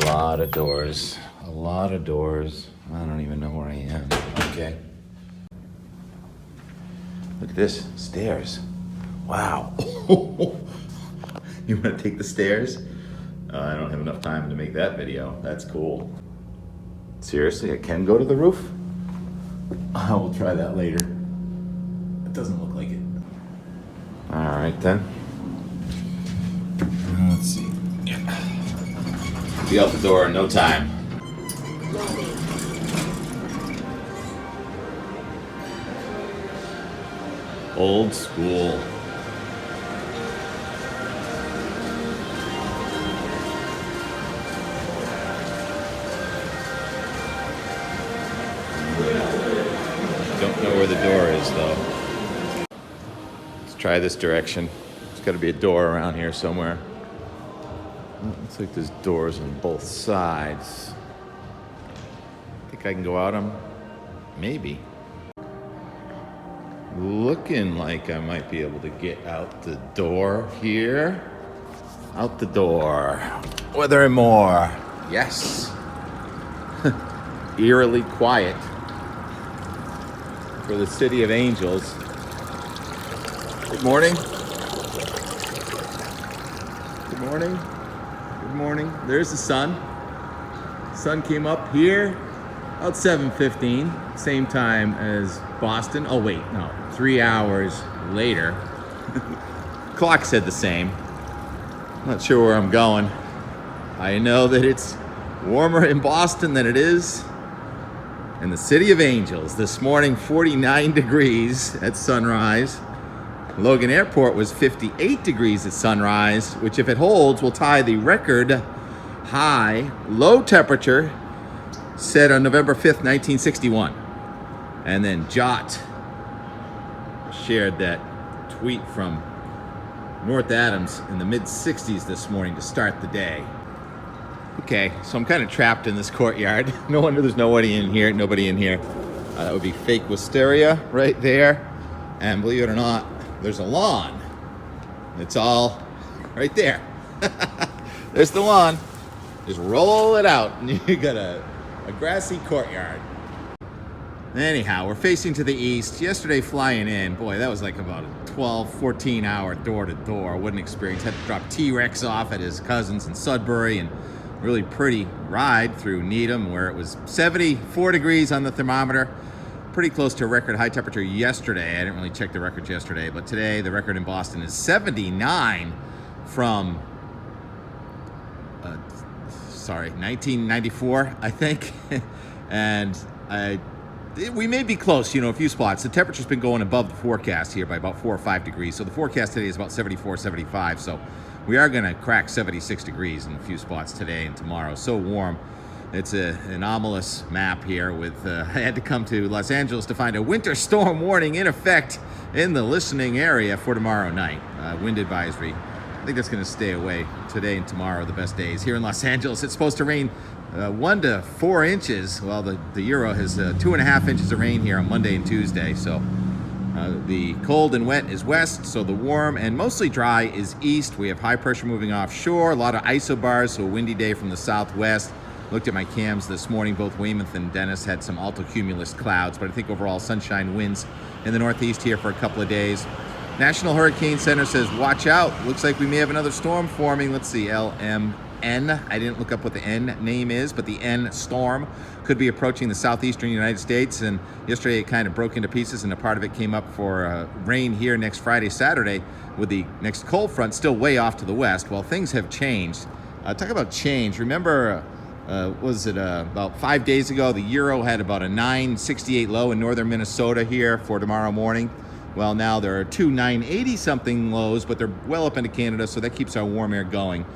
lot of doors. A lot of doors. I don't even know where I am. Okay. Look at this. Stairs. Wow. You want to take the stairs? I don't have enough time to make that video. That's cool. Seriously, I can go to the roof? I will try that later. It doesn't look like it. All right then. Let's see. Yeah. Be out the door in no time. Old school. Don't know where the door is though. Let's try this direction. There's got to be a door around here somewhere. Looks like there's doors on both sides. Think I can go out them? Maybe. Looking like I might be able to get out the door here. Out the door. Whether more. Yes. Eerily quiet for the City of Angels. Good morning. Good morning. Good morning. There's the sun. Sun came up here about 7:15, same time as Boston. Oh wait, no, 3 hours later. Clock said the same. Not sure where I'm going. I know that it's warmer in Boston than it is in the City of Angels. This morning, 49 degrees at sunrise. Logan Airport was 58 degrees at sunrise, which if it holds will tie the record high low temperature set on November 5th, 1961. And then Jot shared that tweet from North Adams in the mid-60s this morning to start the day. Okay, so I'm kind of trapped in this courtyard. No wonder there's nobody in here. That would be fake wisteria right there. And believe it or not, there's a lawn. It's all right there. There's the lawn. Just roll it out and you got a grassy courtyard. Anyhow, we're facing to the east. Yesterday flying in, boy, that was like about a 12, 14 hour door to door. What an experience. Had to drop T-Rex off at his cousin's in Sudbury and really pretty ride through Needham where it was 74 degrees on the thermometer. Pretty close to a record high temperature yesterday. I didn't really check the records yesterday, but today the record in Boston is 79 from 1994, I think. And we may be close, a few spots. The temperature's been going above the forecast here by about 4 or 5 degrees. So the forecast today is about 74, 75. So we are going to crack 76 degrees in a few spots today and tomorrow. So warm. It's an anomalous map here with, I had to come to Los Angeles to find a winter storm warning in effect in the listening area for tomorrow night. Wind advisory. I think that's going to stay away. Today and tomorrow are the best days. Here in Los Angeles, it's supposed to rain 1 to 4 inches. Well, the Euro has 2.5 inches of rain here on Monday and Tuesday. So the cold and wet is west, so the warm and mostly dry is east. We have high pressure moving offshore, a lot of isobars, so a windy day from the southwest. Looked at my cams this morning. Both Weymouth and Dennis had some altocumulus clouds, but I think overall sunshine winds in the northeast here for a couple of days. National Hurricane Center says, watch out. Looks like we may have another storm forming. Let's see, LMN. I didn't look up what the N name is, but the N storm could be approaching the southeastern United States. And yesterday it kind of broke into pieces, and a part of it came up for rain here next Friday, Saturday, with the next cold front still way off to the west. Well, things have changed. Talk about change. Remember, about 5 days ago, the Euro had about a 968 low in northern Minnesota here for tomorrow morning. Well, now there are two 980 something lows, but they're well up into Canada, so that keeps our warm air going.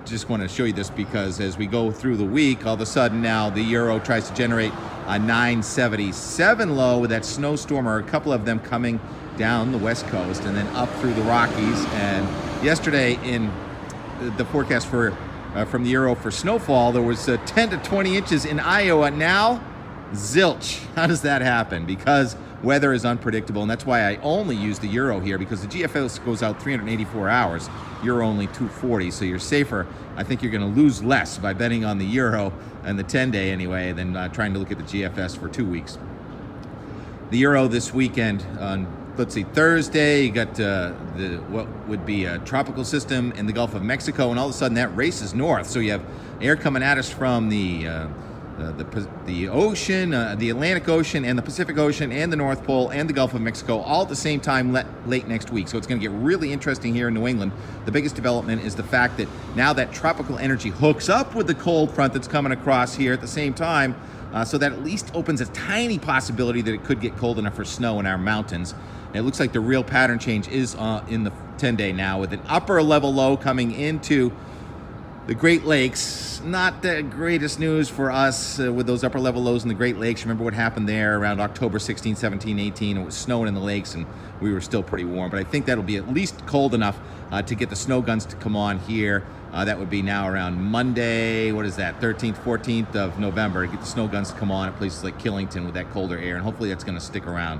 Just want to show you this because as we go through the week, all of a sudden now the Euro tries to generate a 977 low with that snowstorm, or a couple of them coming down the west coast and then up through the Rockies. And yesterday in the forecast for from the Euro for snowfall, there was 10 to 20 inches in Iowa. Now, zilch. How does that happen? Because weather is unpredictable, and that's why I only use the Euro here, because the GFS goes out 384 hours, Euro only 240, so you're safer. I think you're going to lose less by betting on the Euro and the 10-day anyway than trying to look at the GFS for 2 weeks. The Euro this weekend on, let's see, Thursday, you got what would be a tropical system in the Gulf of Mexico, and all of a sudden that races north. So you have air coming at us from the ocean, the Atlantic Ocean and the Pacific Ocean and the North Pole and the Gulf of Mexico all at the same time late next week. So it's going to get really interesting here in New England. The biggest development is the fact that now that tropical energy hooks up with the cold front that's coming across here at the same time, so that at least opens a tiny possibility that it could get cold enough for snow in our mountains. And it looks like the real pattern change is in the 10-day now, with an upper level low coming into the Great Lakes. Not the greatest news for us with those upper level lows in the Great Lakes. Remember what happened there around October 16, 17, 18. It was snowing in the lakes and we were still pretty warm. But I think that'll be at least cold enough to get the snow guns to come on here. That would be now around Monday, what is that, 13th, 14th of November, to get the snow guns to come on at places like Killington with that colder air. And hopefully that's going to stick around.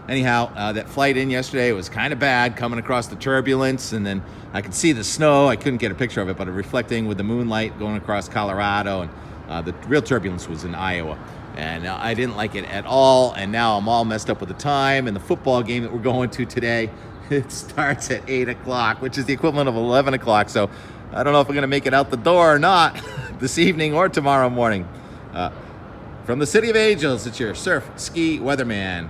Anyhow, that flight in yesterday was kind of bad, coming across the turbulence, and then I could see the snow. I couldn't get a picture of it, but reflecting with the moonlight going across Colorado, and the real turbulence was in Iowa. And I didn't like it at all, and now I'm all messed up with the time. And the football game that we're going to today, it starts at 8 o'clock, which is the equivalent of 11 o'clock. So I don't know if we're going to make it out the door or not this evening or tomorrow morning. From the City of Angels, it's your surf ski weatherman.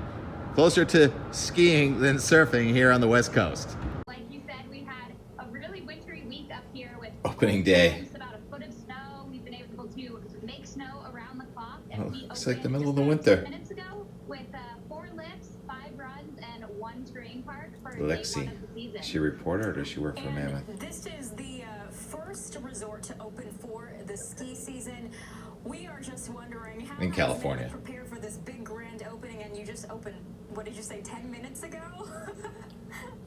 Closer to skiing than surfing here on the West Coast. Like you said, we had a really wintry week up here with opening day. About a foot of snow. We've been able to make snow around the clock. And we it's like the middle of the winter. Minutes ago with 4 lifts, 5 runs, and 1 terrain park for Lexi, day 1 of the season. Is she a reporter or does she work for Mammoth? This is the first resort to open for the ski season. We are just wondering how in California. Prepare for this big grand opening, and you just opened, what did you say, 10 minutes ago?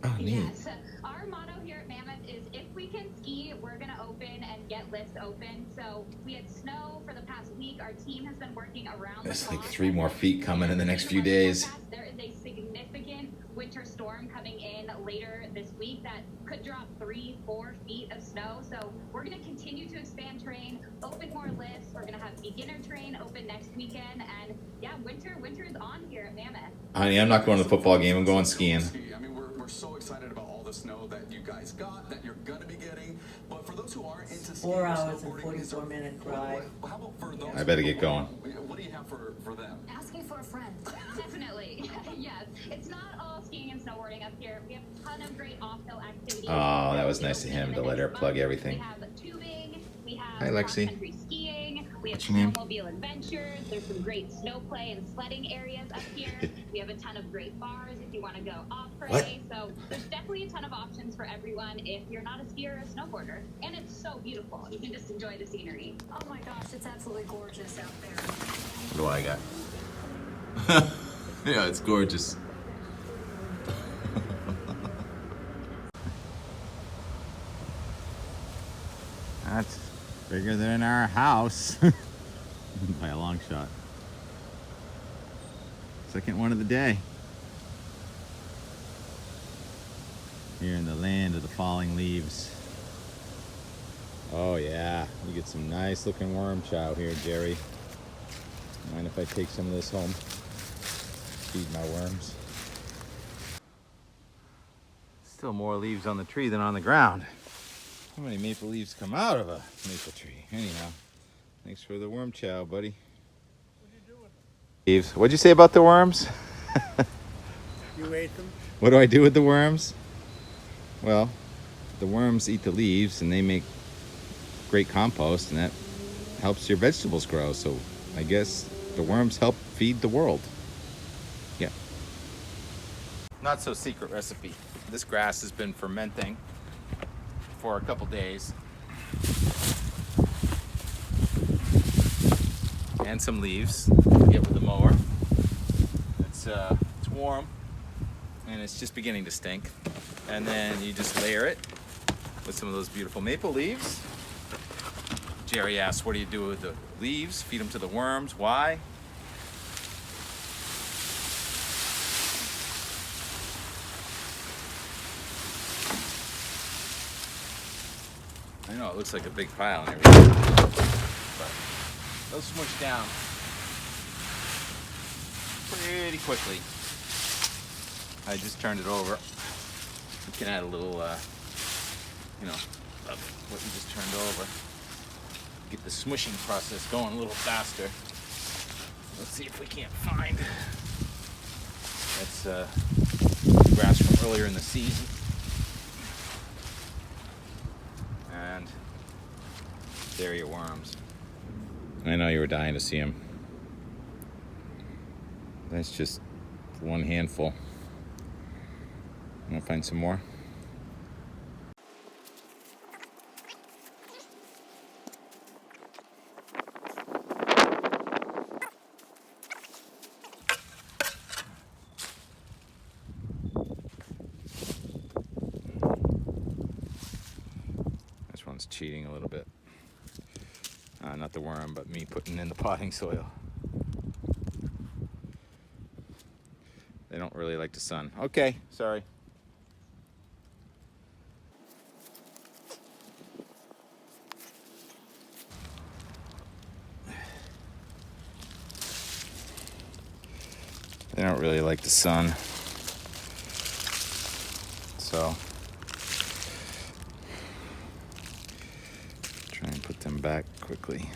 Oh, neat. Yes. Our motto here at Mammoth is if we can ski, we're going to open and get lifts open. So we had snow for the past week. Our team has been working around There's like 3 more feet coming in the next few days. There is a significant winter storm coming in later this week that could drop 3-4 feet of snow. So we're going to continue to expand terrain, open more lifts. We're going to have beginner terrain open next weekend. And yeah, winter is on here at Mammoth. Honey, I'm not going to the football game. I'm going skiing. I mean, we're so excited about all the snow that you guys got, that you're going to be getting. But for those who aren't into skiing, 4 hours and 44-minute drive. How about for those I better get going. What do you have for them? Asking for a friend. Definitely. Yes. It's not all skiing and snowboarding up here. We have a ton of great off-hill activities. Oh, that was nice of him to let her plug everything. We have tubing. We have Hi, Lexi. cross-country skiing. We have What's your name? snowmobile adventures. There's some great snow play and sledding areas up here. We have a ton of great bars if you want to go off-road. So there's definitely a ton of options for everyone if you're not a skier or a snowboarder. And it's so beautiful. You can just enjoy the scenery. Oh my gosh, it's absolutely gorgeous out there. What do I got? Yeah, it's gorgeous. That's bigger than our house by a long shot. Second one of the day. Here in the land of the falling leaves. Oh yeah, you get some nice looking worm chow here, Jerry. Mind if I take some of this home? Feed my worms. Still more leaves on the tree than on the ground. How many maple leaves come out of a maple tree? Anyhow, thanks for the worm chow, buddy. What'd you do with them? Leaves. What'd you say about the worms? You ate them? What do I do with the worms? Well, the worms eat the leaves and they make great compost, and that helps your vegetables grow. So I guess the worms help feed the world. Yeah. Not so secret recipe. This grass has been fermenting for a couple days. And some leaves. Get with the mower. It's warm and it's just beginning to stink. And then you just layer it with some of those beautiful maple leaves. Jerry asks, what do you do with the leaves? Feed them to the worms. Why? it looks like a big pile and everything. But they'll smush down pretty quickly. I just turned it over. You can add a little, of what you just turned over. Get the smushing process going a little faster. Let's see if we can't find. That's grass from earlier in the season. And there are your worms. I know you were dying to see them. That's just one handful. Want to find some more? This one's cheating a little bit. Not the worm, but me putting in the potting soil. They don't really like the sun. Okay, sorry. They don't really like the sun. So, try and put them back quickly.